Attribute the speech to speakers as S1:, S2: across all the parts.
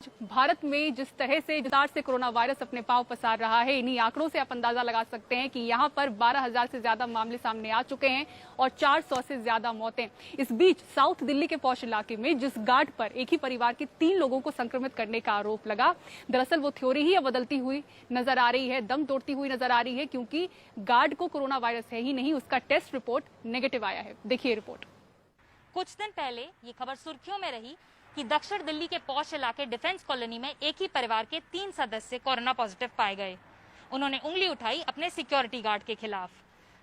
S1: बीच भारत में जिस तरह से विस्तार से कोरोना वायरस अपने पांव पसार रहा है, इन्हीं आंकड़ों से आप अंदाजा लगा सकते हैं कि यहां पर 12,000 से ज्यादा मामले सामने आ चुके हैं और 400 से ज्यादा मौतें। इस बीच साउथ दिल्ली के पौष इलाके में जिस गार्ड पर एक ही परिवार के 3 लोगों को संक्रमित करने का आरोप लगा, दरअसल वो थ्योरी ही अब बदलती हुई नजर आ रही है, दम तोड़ती हुई नजर आ रही है, क्योंकि गार्ड को कोरोना वायरस है ही नहीं, उसका टेस्ट रिपोर्ट नेगेटिव आया है। देखिए रिपोर्ट।
S2: कुछ दिन पहले ये खबर सुर्खियों में रही कि दक्षिण दिल्ली के पौष इलाके डिफेंस कॉलोनी में एक ही परिवार के 3 सदस्य कोरोना पॉजिटिव पाए गए। उन्होंने उंगली उठाई अपने सिक्योरिटी गार्ड के खिलाफ,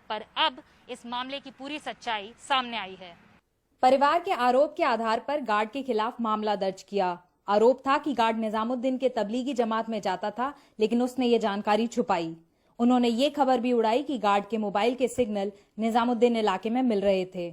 S2: पर अब इस मामले की पूरी सच्चाई सामने आई है।
S3: परिवार के आरोप के आधार पर गार्ड के खिलाफ मामला दर्ज किया। आरोप था कि गार्ड निजामुद्दीन के तबलीगी जमात में जाता था, लेकिन उसने ये जानकारी छुपाई। उन्होंने ये खबर भी उड़ाई कि गार्ड के मोबाइल के सिग्नल निजामुद्दीन इलाके में मिल रहे थे।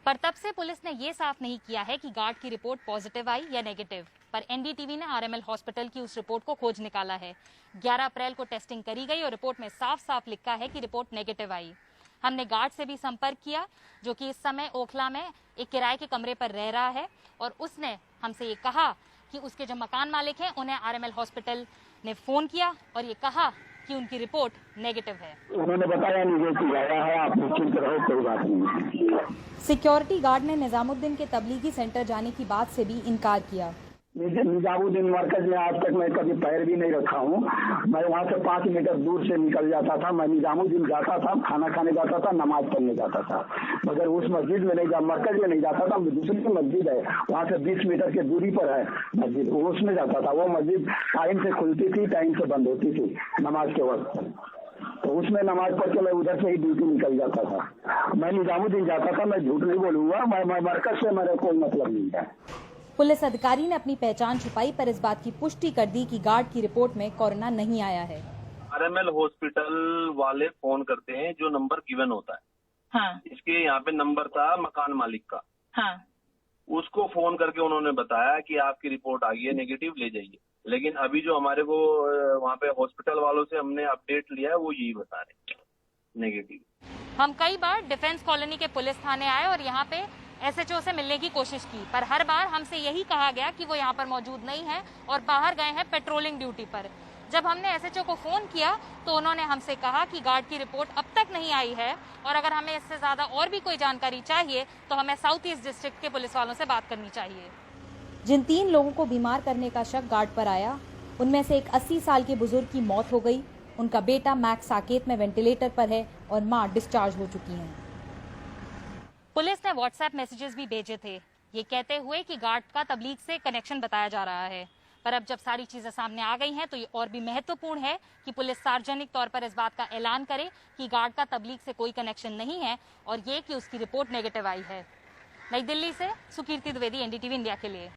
S2: पर तब से पुलिस ने ये साफ नहीं किया है कि गार्ड की रिपोर्ट पॉजिटिव आई या नेगेटिव। पर एनडीटीवी ने आरएमएल हॉस्पिटल की उस रिपोर्ट को खोज निकाला है। 11 अप्रैल को टेस्टिंग करी गई और रिपोर्ट में साफ साफ लिखा है कि रिपोर्ट नेगेटिव आई। हमने गार्ड से भी संपर्क किया, जो कि इस समय ओखला में एक किराए के कमरे पर रह रहा है, और उसने हमसे ये कहा कि उसके जो मकान मालिक हैं उन्हें आरएमएल हॉस्पिटल ने फोन किया और ये कहा कि उनकी रिपोर्ट नेगेटिव है।
S4: उन्होंने बताया नेगेटिव आया है, आप निश्चिंत रहो, कोई बात नहीं।
S3: सिक्योरिटी गार्ड ने निजामुद्दीन के तबलीगी सेंटर जाने की बात से भी इनकार किया।
S4: निजामुद्दीन मरकज में आज तक मैं कभी पैर भी नहीं रखा हूँ। मैं वहाँ से 5 मीटर दूर से निकल जाता था। मैं निजामुद्दीन जाता था, खाना खाने जाता था, नमाज पढ़ने जाता था, मगर उस मस्जिद में नहीं जा, मरकज में नहीं जाता था। दूसरी मस्जिद है वहाँ से 20 मीटर की दूरी पर है मस्जिद, उसमें जाता था। वो मस्जिद टाइम से खुलती थी, टाइम से बंद होती थी नमाज के वक्त, तो उसमें नमाज पढ़ के मैं उधर से ही ड्यूटी निकल जाता था। मैं निजामुद्दीन जाता था, मैं झूठ नहीं बोलूंगा। मैं मरकज से मेरा कोई मतलब नहीं है।
S3: पुलिस अधिकारी ने अपनी पहचान छुपाई, पर इस बात की पुष्टि कर दी कि गार्ड की रिपोर्ट में कोरोना नहीं आया है।
S5: आरएमएल हॉस्पिटल वाले फोन करते हैं, जो नंबर गिवन होता है। हाँ। इसके यहाँ पे नंबर था मकान मालिक का। हाँ। उसको फोन करके उन्होंने बताया कि आपकी रिपोर्ट आ गई है नेगेटिव, ले जाइए। लेकिन अभी जो हमारे को वहाँ पे हॉस्पिटल वालों से हमने अपडेट लिया है, वो यही बता रहे नेगेटिव।
S2: हम कई बार डिफेंस कॉलोनी के पुलिस थाने आए और यहाँ पे एसएचओ से मिलने की कोशिश की, पर हर बार हमसे यही कहा गया कि वो यहाँ पर मौजूद नहीं है और बाहर गए हैं पेट्रोलिंग ड्यूटी पर। जब हमने एसएचओ को फोन किया तो उन्होंने हमसे कहा कि गार्ड की रिपोर्ट अब तक नहीं आई है, और अगर हमें इससे ज्यादा और भी कोई जानकारी चाहिए तो हमें साउथ ईस्ट डिस्ट्रिक्ट के पुलिस वालों से बात करनी चाहिए।
S3: जिन 3 लोगों को बीमार करने का शक गार्ड पर आया, उनमें से एक 80 साल के बुजुर्ग की मौत हो गई। उनका बेटा मैक्स साकेत में वेंटिलेटर पर है और मां डिस्चार्ज हो चुकी हैं।
S2: पुलिस ने व्हाट्सएप मैसेजेस भी भेजे थे, ये कहते हुए कि गार्ड का तबलीग से कनेक्शन बताया जा रहा है। पर अब जब सारी चीजें सामने आ गई हैं तो ये और भी महत्वपूर्ण है कि पुलिस सार्वजनिक तौर पर इस बात का ऐलान करे कि गार्ड का तबलीग से कोई कनेक्शन नहीं है, और ये कि उसकी रिपोर्ट नेगेटिव आई है। नई दिल्ली से सुकीर्ति द्विवेदी, एनडीटीवी इंडिया के लिए।